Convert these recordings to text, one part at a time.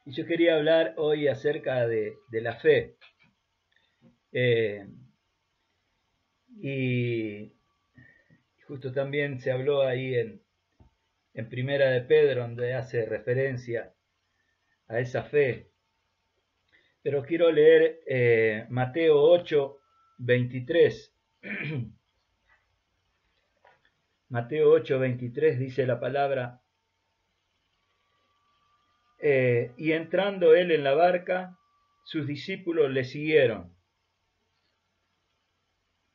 Y yo quería hablar hoy acerca de la fe. Y justo también se habló ahí en Primera de Pedro, donde hace referencia a esa fe. Pero quiero leer Mateo 8, 23. Mateo 8, 23 dice la palabra, y entrando él en la barca, sus discípulos le siguieron.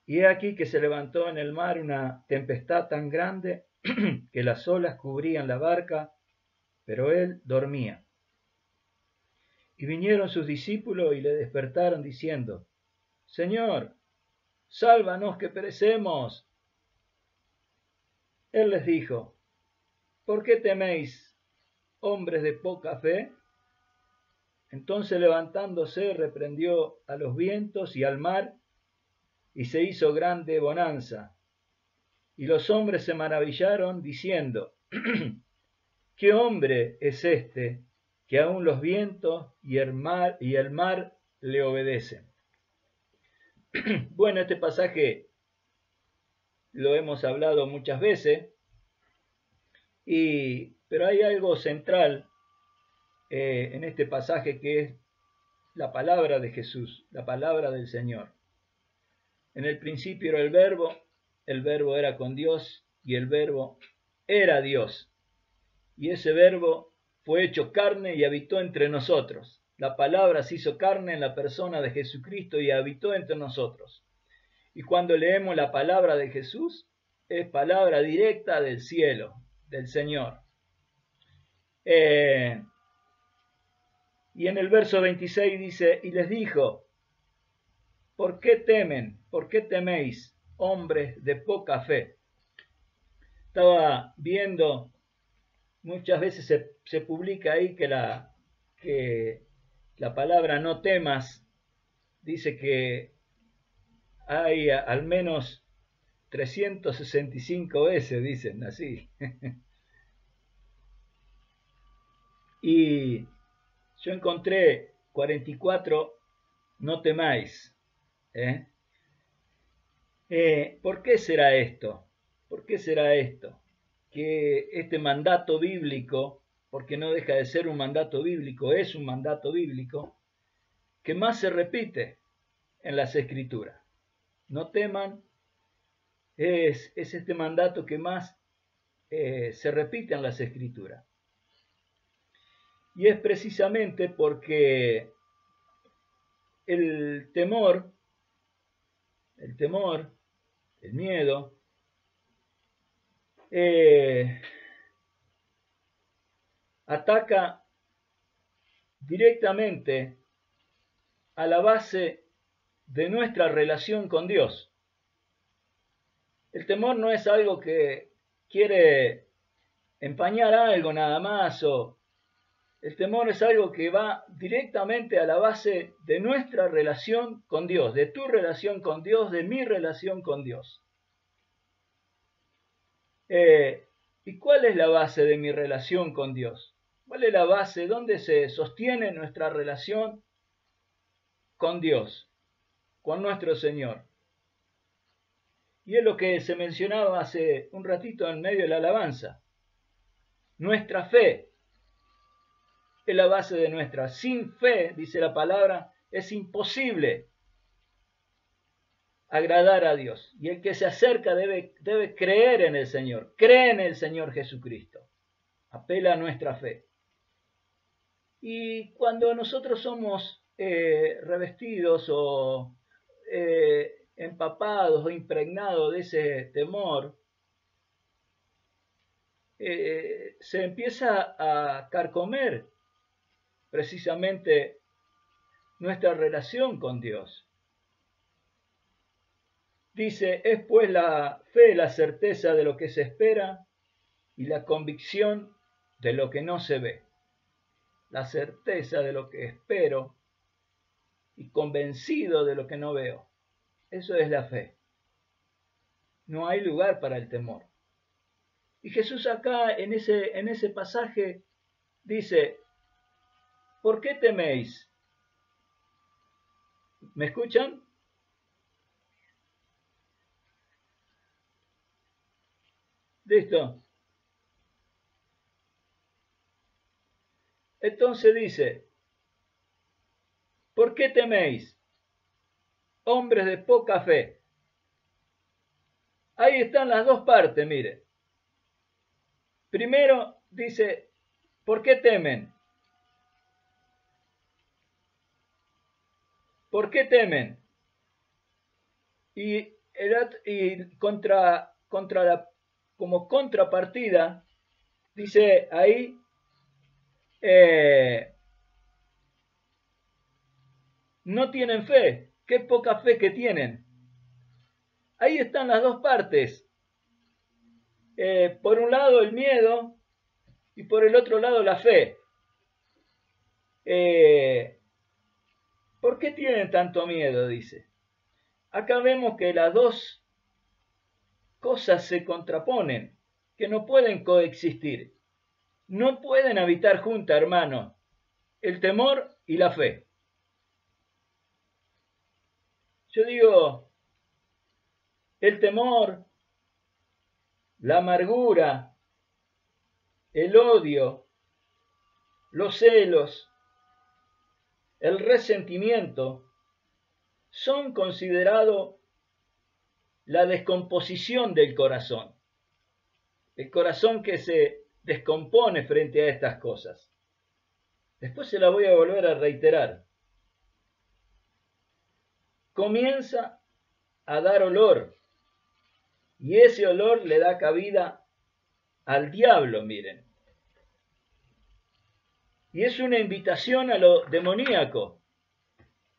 Y he aquí que se levantó en el mar una tempestad tan grande que las olas cubrían la barca, pero él dormía. Y vinieron sus discípulos y le despertaron diciendo, Señor, sálvanos que perecemos. Él les dijo, ¿por qué teméis, hombres de poca fe? Entonces levantándose reprendió a los vientos y al mar, y se hizo grande bonanza. Y los hombres se maravillaron diciendo, ¿qué hombre es este que aun los vientos y el mar le obedecen? Bueno, este pasaje lo hemos hablado muchas veces, pero hay algo central en este pasaje que es la palabra de Jesús, la palabra del Señor. En el principio era el verbo era con Dios y el verbo era Dios. Y ese verbo fue hecho carne y habitó entre nosotros. La palabra se hizo carne en la persona de Jesucristo y habitó entre nosotros. Y cuando leemos la palabra de Jesús, es palabra directa del cielo, del Señor. Y en el verso 26 dice, y les dijo, ¿por qué temen? ¿Por qué teméis, hombres de poca fe? Estaba viendo, muchas veces se publica ahí que la palabra no temas dice que hay al menos 365 veces, dicen así. Y yo encontré 44 no temáis. ¿Por qué será esto? ¿Por qué será esto? Que este mandato bíblico, porque no deja de ser un mandato bíblico, es un mandato bíblico, que más se repite en las Escrituras. No teman, es este mandato que más se repite en las Escrituras. Y es precisamente porque el temor, el miedo, ataca directamente a la base de nuestra relación con Dios. El temor no es algo que quiere empañar algo nada más, el temor es algo que va directamente a la base de nuestra relación con Dios, de tu relación con Dios, de mi relación con Dios. ¿Y cuál es la base de mi relación con Dios? ¿Cuál es la base? ¿Dónde se sostiene nuestra relación con Dios, con nuestro Señor? Y es lo que se mencionaba hace un ratito en medio de la alabanza. Nuestra fe es la base de nuestra. Sin fe, dice la palabra, es imposible agradar a Dios. Y el que se acerca debe creer en el Señor. Cree en el Señor Jesucristo. Apela a nuestra fe. Y cuando nosotros somos revestidos o empapados o impregnados de ese temor, se empieza a carcomer precisamente nuestra relación con Dios. Dice, es pues la fe la certeza de lo que se espera y la convicción de lo que no se ve. La certeza de lo que espero y convencido de lo que no veo. Eso es la fe. No hay lugar para el temor. Y Jesús acá en ese pasaje dice, ¿por qué teméis? ¿Me escuchan? Listo. Entonces dice, ¿por qué teméis? Hombres de poca fe. Ahí están las dos partes, mire. Primero dice, ¿por qué temen? ¿Por qué temen? Y como contrapartida, dice ahí, no tienen fe. Qué poca fe que tienen. Ahí están las dos partes. Por un lado el miedo y por el otro lado la fe. ¿Por qué tienen tanto miedo? Dice. Acá vemos que las dos cosas se contraponen, que no pueden coexistir. No pueden habitar juntas, hermano, el temor y la fe. Yo digo, el temor, la amargura, el odio, los celos, el resentimiento, son considerados la descomposición del corazón. El corazón que se descompone frente a estas cosas. Después se la voy a volver a reiterar. Comienza a dar olor y ese olor le da cabida al diablo, miren. Y es una invitación a lo demoníaco.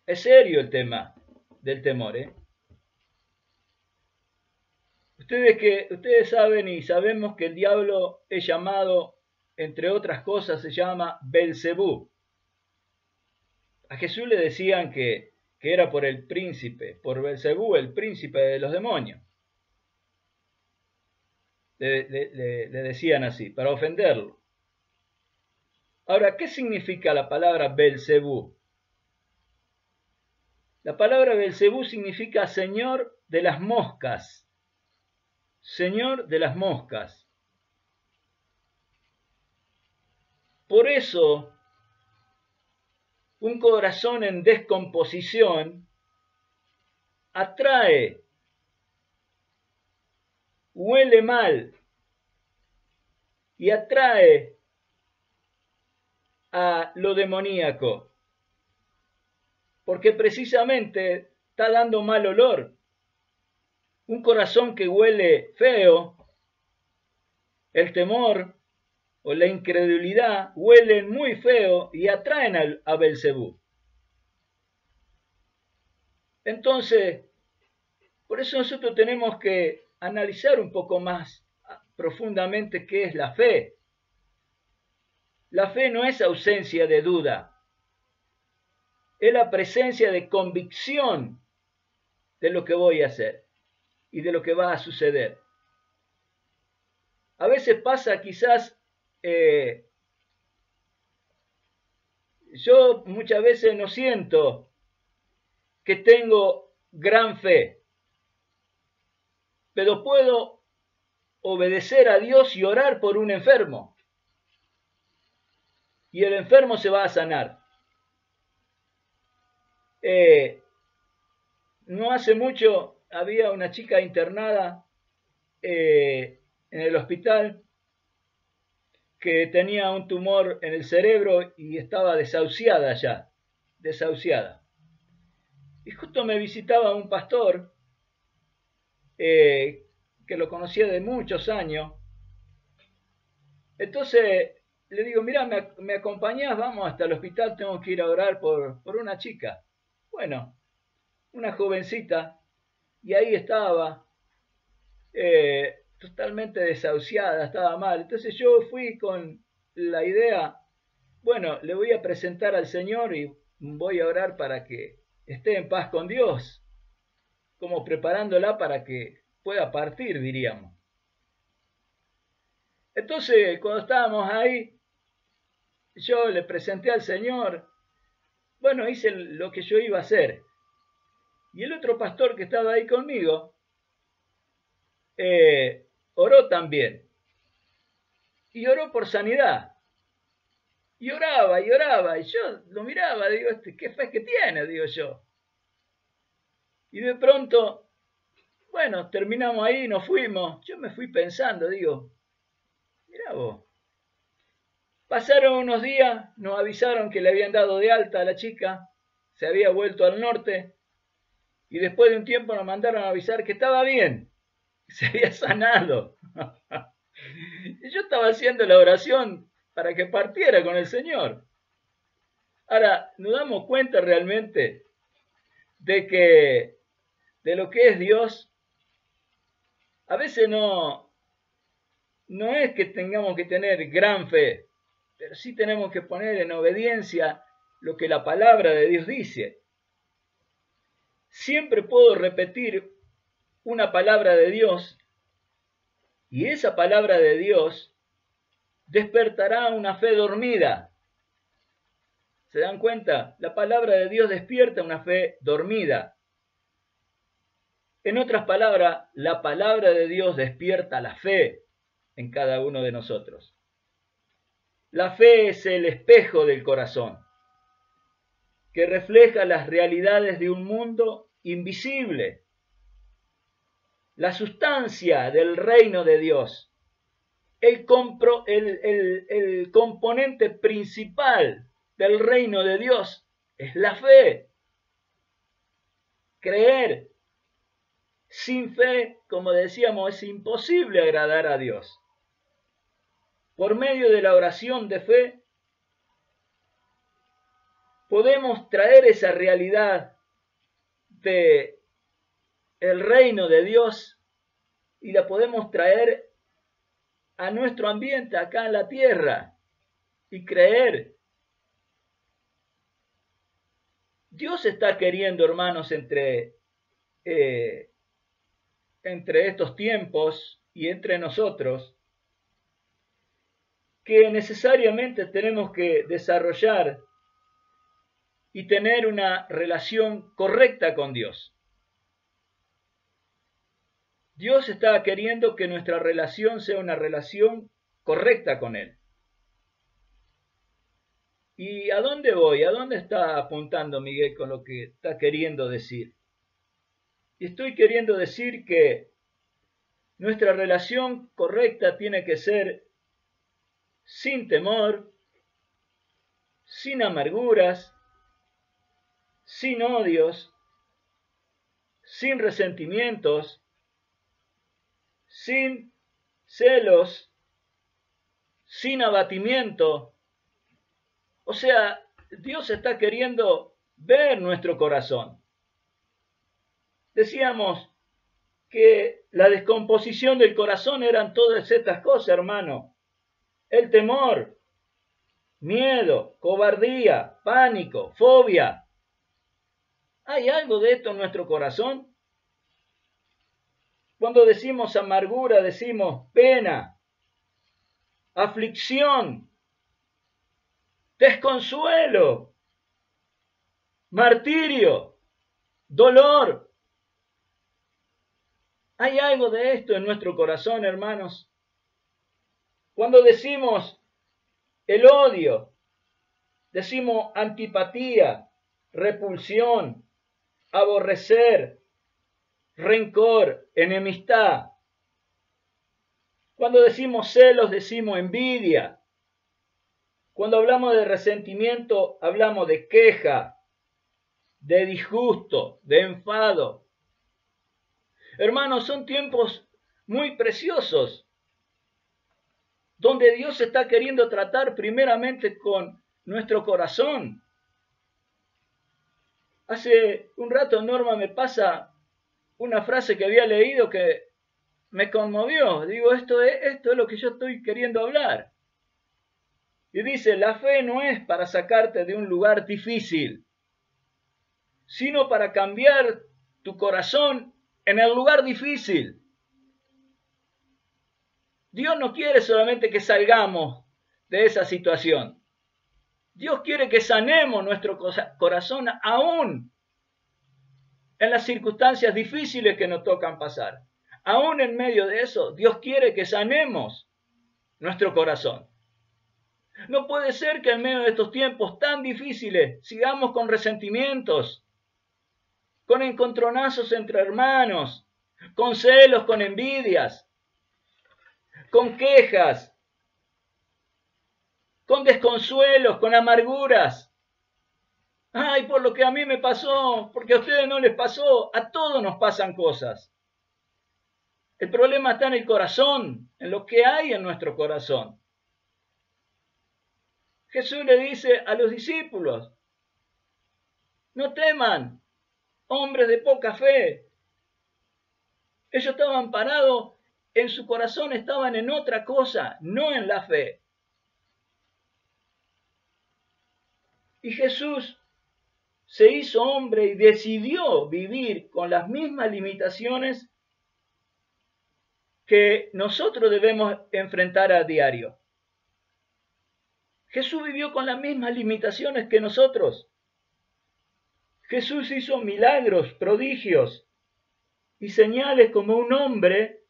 Es serio el tema del temor, ¿eh? Ustedes saben y sabemos que el diablo es llamado, entre otras cosas, se llama Belcebú. A Jesús le decían que era por el príncipe, por Belcebú, el príncipe de los demonios. Le decían así, para ofenderlo. Ahora, ¿qué significa la palabra Belcebú? La palabra Belcebú significa señor de las moscas. Señor de las moscas. Por eso, un corazón en descomposición atrae, huele mal y atrae a lo demoníaco, porque precisamente está dando mal olor. Un corazón que huele feo, el temor o la incredulidad huelen muy feo y atraen a Belcebú. Entonces, por eso nosotros tenemos que analizar un poco más profundamente qué es la fe. La fe no es ausencia de duda, es la presencia de convicción de lo que voy a hacer y de lo que va a suceder. A veces pasa quizás, yo muchas veces no siento que tengo gran fe, pero puedo obedecer a Dios y orar por un enfermo. Y el enfermo se va a sanar. No hace mucho había una chica internada en el hospital que tenía un tumor en el cerebro y estaba desahuciada ya, desahuciada. Y justo me visitaba un pastor que lo conocía de muchos años. Entonces le digo, mira, ¿me acompañás? Vamos hasta el hospital, tengo que ir a orar por una chica. Bueno, una jovencita, y ahí estaba, totalmente desahuciada, estaba mal. Entonces yo fui con la idea, bueno, le voy a presentar al Señor y voy a orar para que esté en paz con Dios, como preparándola para que pueda partir, diríamos. Entonces, cuando estábamos ahí, yo le presenté al Señor, bueno, hice lo que yo iba a hacer. Y el otro pastor que estaba ahí conmigo, oró también. Y oró por sanidad. Y oraba, y yo lo miraba, digo, ¿qué fe que tiene? Digo yo. Y de pronto, bueno, terminamos ahí, nos fuimos. Yo me fui pensando, digo, mirá vos. Pasaron unos días, nos avisaron que le habían dado de alta a la chica, se había vuelto al norte, y después de un tiempo nos mandaron a avisar que estaba bien, se había sanado. Y yo estaba haciendo la oración para que partiera con el Señor. Ahora, nos damos cuenta realmente de lo que es Dios. A veces no es que tengamos que tener gran fe, pero sí tenemos que poner en obediencia lo que la palabra de Dios dice. Siempre puedo repetir una palabra de Dios y esa palabra de Dios despertará una fe dormida. ¿Se dan cuenta? La palabra de Dios despierta una fe dormida. En otras palabras, la palabra de Dios despierta la fe en cada uno de nosotros. La fe es el espejo del corazón, que refleja las realidades de un mundo invisible, la sustancia del reino de Dios, el componente principal del reino de Dios es la fe. Creer. Sin fe, como decíamos, es imposible agradar a Dios. Por medio de la oración de fe, podemos traer esa realidad de el reino de Dios y la podemos traer a nuestro ambiente acá en la tierra y creer. Dios está queriendo, hermanos, entre estos tiempos y entre nosotros, que necesariamente tenemos que desarrollar y tener una relación correcta con Dios. Dios está queriendo que nuestra relación sea una relación correcta con Él. ¿Y a dónde voy? ¿A dónde está apuntando Miguel con lo que está queriendo decir? Estoy queriendo decir que nuestra relación correcta tiene que ser sin temor, sin amarguras, sin odios, sin resentimientos, sin celos, sin abatimiento. O sea, Dios está queriendo ver nuestro corazón. Decíamos que la descomposición del corazón eran todas estas cosas, hermano. El temor, miedo, cobardía, pánico, fobia. ¿Hay algo de esto en nuestro corazón? Cuando decimos amargura, decimos pena, aflicción, desconsuelo, martirio, dolor. ¿Hay algo de esto en nuestro corazón, hermanos? Cuando decimos el odio, decimos antipatía, repulsión, aborrecer, rencor, enemistad. Cuando decimos celos, decimos envidia. Cuando hablamos de resentimiento, hablamos de queja, de disgusto, de enfado. Hermanos, son tiempos muy preciosos, donde Dios está queriendo tratar primeramente con nuestro corazón. Hace un rato Norma me pasa una frase que había leído que me conmovió. Digo, esto es lo que yo estoy queriendo hablar. Y dice, la fe no es para sacarte de un lugar difícil, sino para cambiar tu corazón en el lugar difícil. Dios no quiere solamente que salgamos de esa situación. Dios quiere que sanemos nuestro corazón aún en las circunstancias difíciles que nos tocan pasar. Aún en medio de eso, Dios quiere que sanemos nuestro corazón. No puede ser que en medio de estos tiempos tan difíciles sigamos con resentimientos, con encontronazos entre hermanos, con celos, con envidias, con quejas, con desconsuelos, con amarguras. Ay, por lo que a mí me pasó, porque a ustedes no les pasó, a todos nos pasan cosas. El problema está en el corazón, en lo que hay en nuestro corazón. Jesús le dice a los discípulos, no teman, hombres de poca fe. Ellos estaban parados, en su corazón estaban en otra cosa, no en la fe. Y Jesús se hizo hombre y decidió vivir con las mismas limitaciones que nosotros debemos enfrentar a diario. Jesús vivió con las mismas limitaciones que nosotros. Jesús hizo milagros, prodigios y señales como un hombre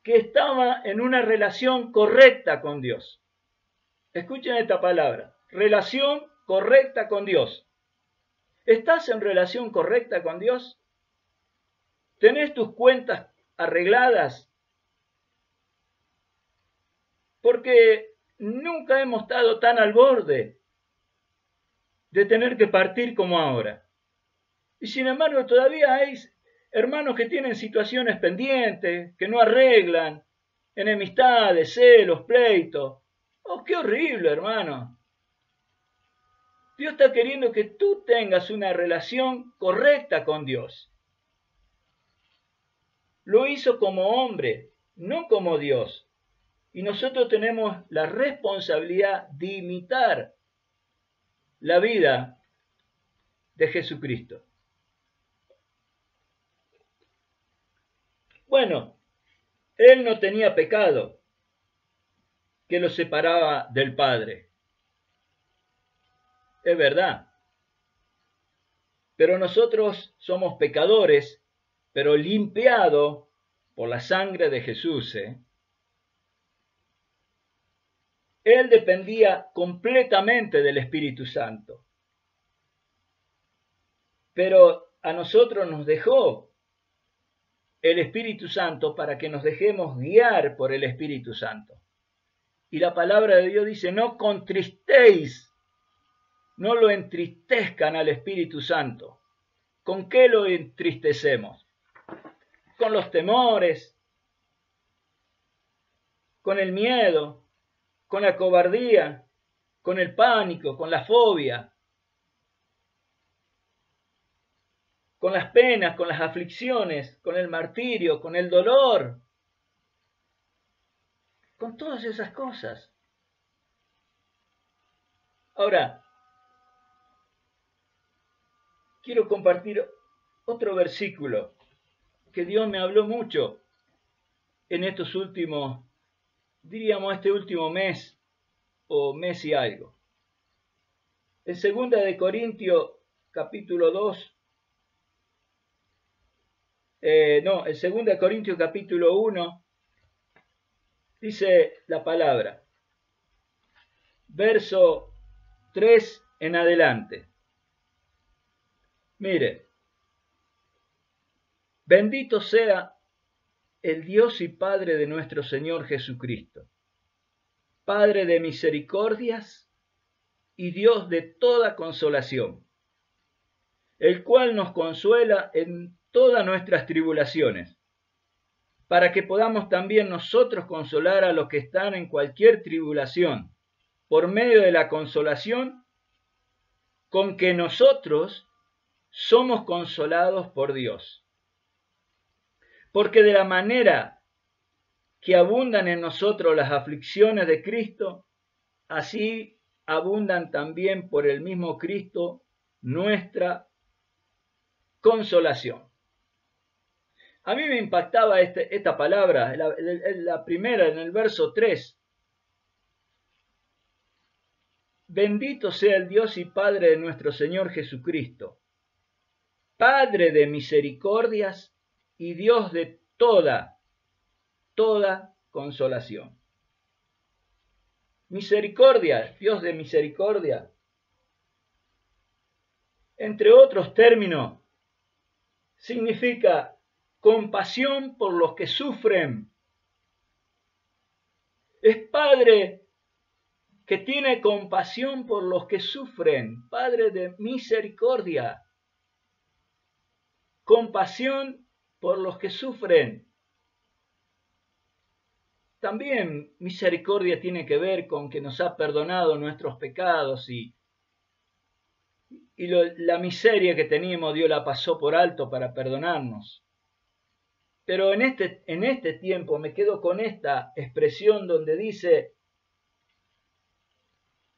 que estaba en una relación correcta con Dios. Escuchen esta palabra, relación correcta con Dios. ¿Estás en relación correcta con Dios? ¿Tenés tus cuentas arregladas? Porque nunca hemos estado tan al borde de tener que partir como ahora. Y sin embargo todavía hay hermanos que tienen situaciones pendientes, que no arreglan, enemistades, celos, pleitos. ¡Oh, qué horrible, hermano! Dios está queriendo que tú tengas una relación correcta con Dios. Lo hizo como hombre, no como Dios. Y nosotros tenemos la responsabilidad de imitar la vida de Jesucristo. Bueno, Él no tenía pecado que lo separaba del Padre. Es verdad. Pero nosotros somos pecadores, pero limpiados por la sangre de Jesús. Él dependía completamente del Espíritu Santo. Pero a nosotros nos dejó el Espíritu Santo para que nos dejemos guiar por el Espíritu Santo. Y la palabra de Dios dice, no contristéis, no lo entristezcan al Espíritu Santo. ¿Con qué lo entristecemos? Con los temores, con el miedo, con la cobardía, con el pánico, con la fobia, con las penas, con las aflicciones, con el martirio, con el dolor, con todas esas cosas. Ahora, quiero compartir otro versículo que Dios me habló mucho en estos últimos, diríamos este último mes o mes y algo. En 2 de Corintios capítulo 2, en 2 de Corintios capítulo 1, dice la palabra, verso 3 en adelante. Mire, bendito sea el Dios y Padre de nuestro Señor Jesucristo, Padre de misericordias y Dios de toda consolación, el cual nos consuela en todas nuestras tribulaciones, para que podamos también nosotros consolar a los que están en cualquier tribulación, por medio de la consolación con que nosotros somos consolados por Dios. Porque de la manera que abundan en nosotros las aflicciones de Cristo, así abundan también por el mismo Cristo nuestra consolación. A mí me impactaba esta palabra, la primera en el verso 3. Bendito sea el Dios y Padre de nuestro Señor Jesucristo, Padre de misericordias y Dios de toda consolación. Misericordia, Dios de misericordia. Entre otros términos, significa compasión por los que sufren. Es Padre que tiene compasión por los que sufren, Padre de misericordia. Compasión por los que sufren. También misericordia tiene que ver con que nos ha perdonado nuestros pecados y la miseria que teníamos Dios la pasó por alto para perdonarnos. Pero en este tiempo me quedo con esta expresión donde dice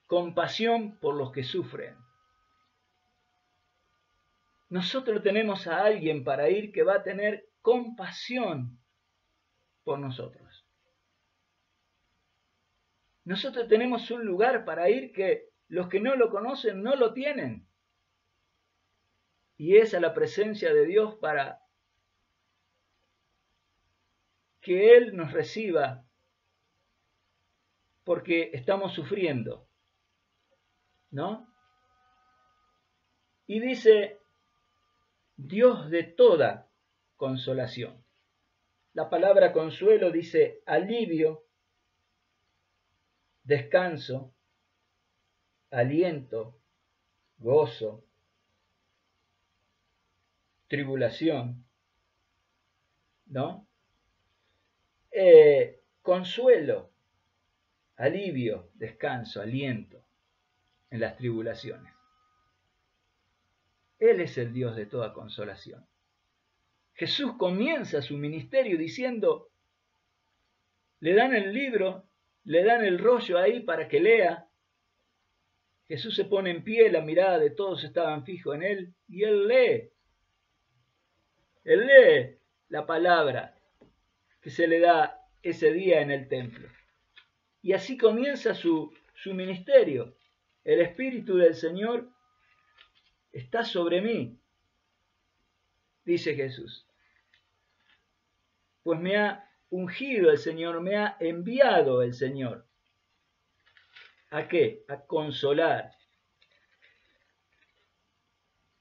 compasión por los que sufren. Nosotros tenemos a alguien para ir que va a tener compasión por nosotros. Nosotros tenemos un lugar para ir que los que no lo conocen no lo tienen. Y es a la presencia de Dios para que Él nos reciba porque estamos sufriendo, ¿no? Y dice, Dios de toda consolación. La palabra consuelo dice alivio, descanso, aliento, gozo, tribulación, ¿no? Consuelo, alivio, descanso, aliento en las tribulaciones. Él es el Dios de toda consolación. Jesús comienza su ministerio diciendo, le dan el libro, le dan el rollo ahí para que lea. Jesús se pone en pie, la mirada de todos estaban fijos en él y él lee. Él lee la palabra que se le da ese día en el templo. Y así comienza su ministerio. El Espíritu del Señor está sobre mí, dice Jesús. Pues me ha ungido el Señor, me ha enviado el Señor. ¿A qué? A consolar.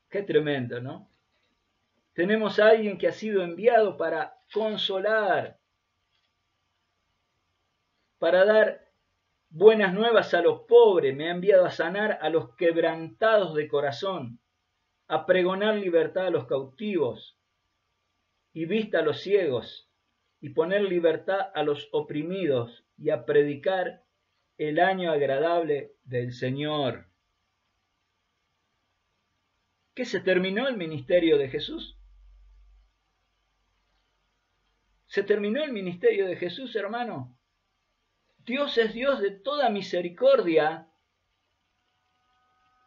Qué tremendo, ¿no? Tenemos a alguien que ha sido enviado para consolar, para dar buenas nuevas a los pobres, me ha enviado a sanar a los quebrantados de corazón, a pregonar libertad a los cautivos y vista a los ciegos, y poner libertad a los oprimidos, y a predicar el año agradable del Señor. ¿Qué se terminó el ministerio de Jesús? ¿Se terminó el ministerio de Jesús, hermano? Dios es Dios de toda misericordia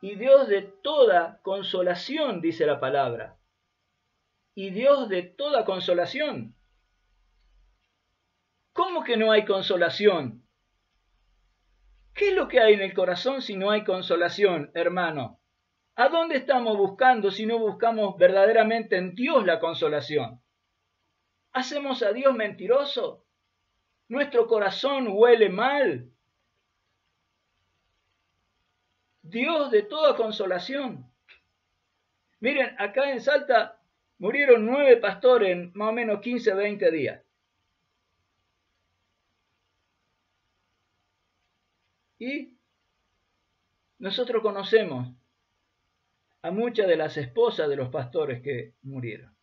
y Dios de toda consolación, dice la palabra. Y Dios de toda consolación. ¿Cómo que no hay consolación? ¿Qué es lo que hay en el corazón si no hay consolación, hermano? ¿A dónde estamos buscando si no buscamos verdaderamente en Dios la consolación? ¿Hacemos a Dios mentiroso? ¿Nuestro corazón huele mal? Dios de toda consolación. Miren, acá en Salta murieron 9 pastores en más o menos 15, 20 días. Y nosotros conocemos a muchas de las esposas de los pastores que murieron.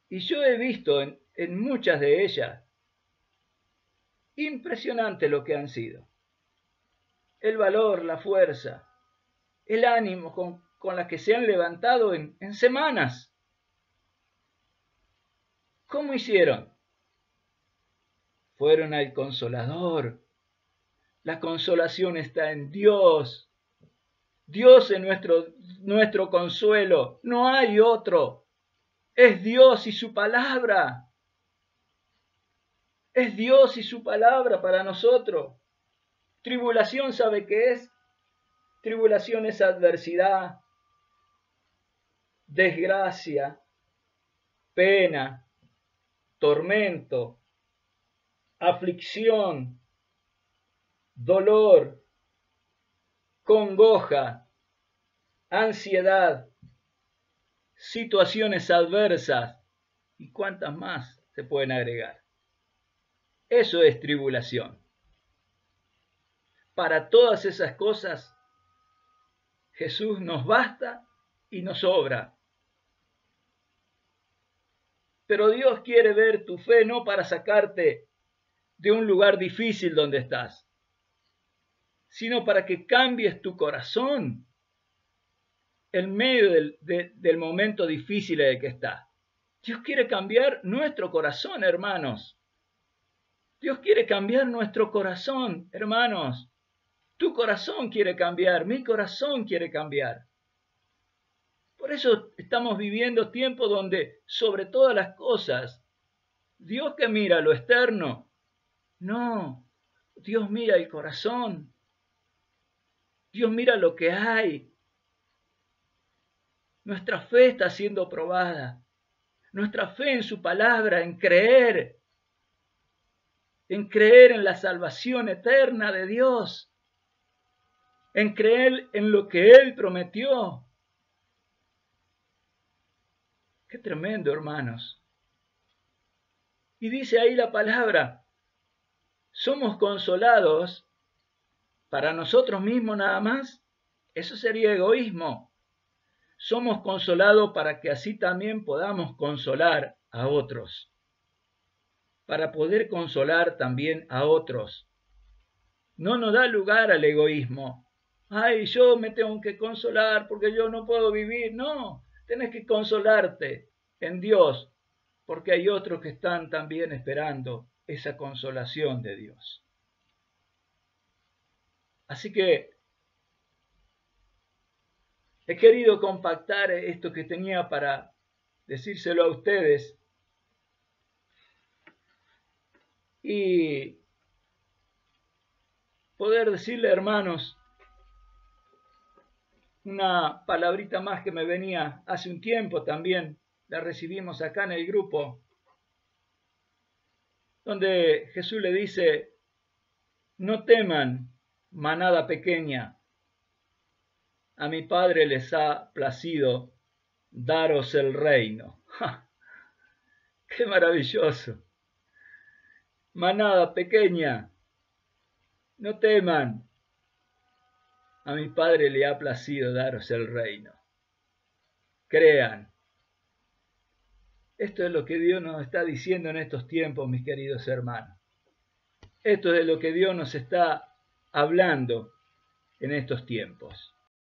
Y yo he visto en muchas de ellas, impresionante lo que han sido. El valor, la fuerza, el ánimo con la que se han levantado en semanas. ¿Cómo hicieron? Fueron al Consolador. La consolación está en Dios. Dios es nuestro consuelo. No hay otro. Es Dios y su palabra. Es Dios y su palabra para nosotros. Tribulación, ¿sabe qué es? Tribulación es adversidad, desgracia, pena, tormento, aflicción, dolor, congoja, ansiedad, situaciones adversas y cuántas más se pueden agregar. Eso es tribulación. Para todas esas cosas, Jesús nos basta y nos sobra. Pero Dios quiere ver tu fe no para sacarte de un lugar difícil donde estás, sino para que cambies tu corazón en medio del momento difícil en el que estás. Dios quiere cambiar nuestro corazón, hermanos. Dios quiere cambiar nuestro corazón, hermanos. Tu corazón quiere cambiar, mi corazón quiere cambiar. Por eso estamos viviendo tiempos donde, sobre todas las cosas, Dios que mira lo externo, no, Dios mira el corazón. Dios mira lo que hay. Nuestra fe está siendo probada. Nuestra fe en su palabra, en creer en la salvación eterna de Dios, en creer en lo que Él prometió. Qué tremendo, hermanos. Y dice ahí la palabra, somos consolados para nosotros mismos nada más. Eso sería egoísmo. Somos consolados para que así también podamos consolar a otros. Para poder consolar también a otros. No nos da lugar al egoísmo. Ay, yo me tengo que consolar porque yo no puedo vivir. No, tenés que consolarte en Dios, porque hay otros que están también esperando esa consolación de Dios. Así que he querido compactar esto que tenía para decírselo a ustedes y poder decirle, hermanos, una palabrita más que me venía hace un tiempo también, la recibimos acá en el grupo, donde Jesús le dice, no teman, manada pequeña, a mi Padre les ha placido daros el reino. ¡Ja! ¡Qué maravilloso! Manada pequeña, no teman, a mi Padre le ha placido daros el reino. Crean. Esto es lo que Dios nos está diciendo en estos tiempos, mis queridos hermanos. Esto es de lo que Dios nos está hablando en estos tiempos.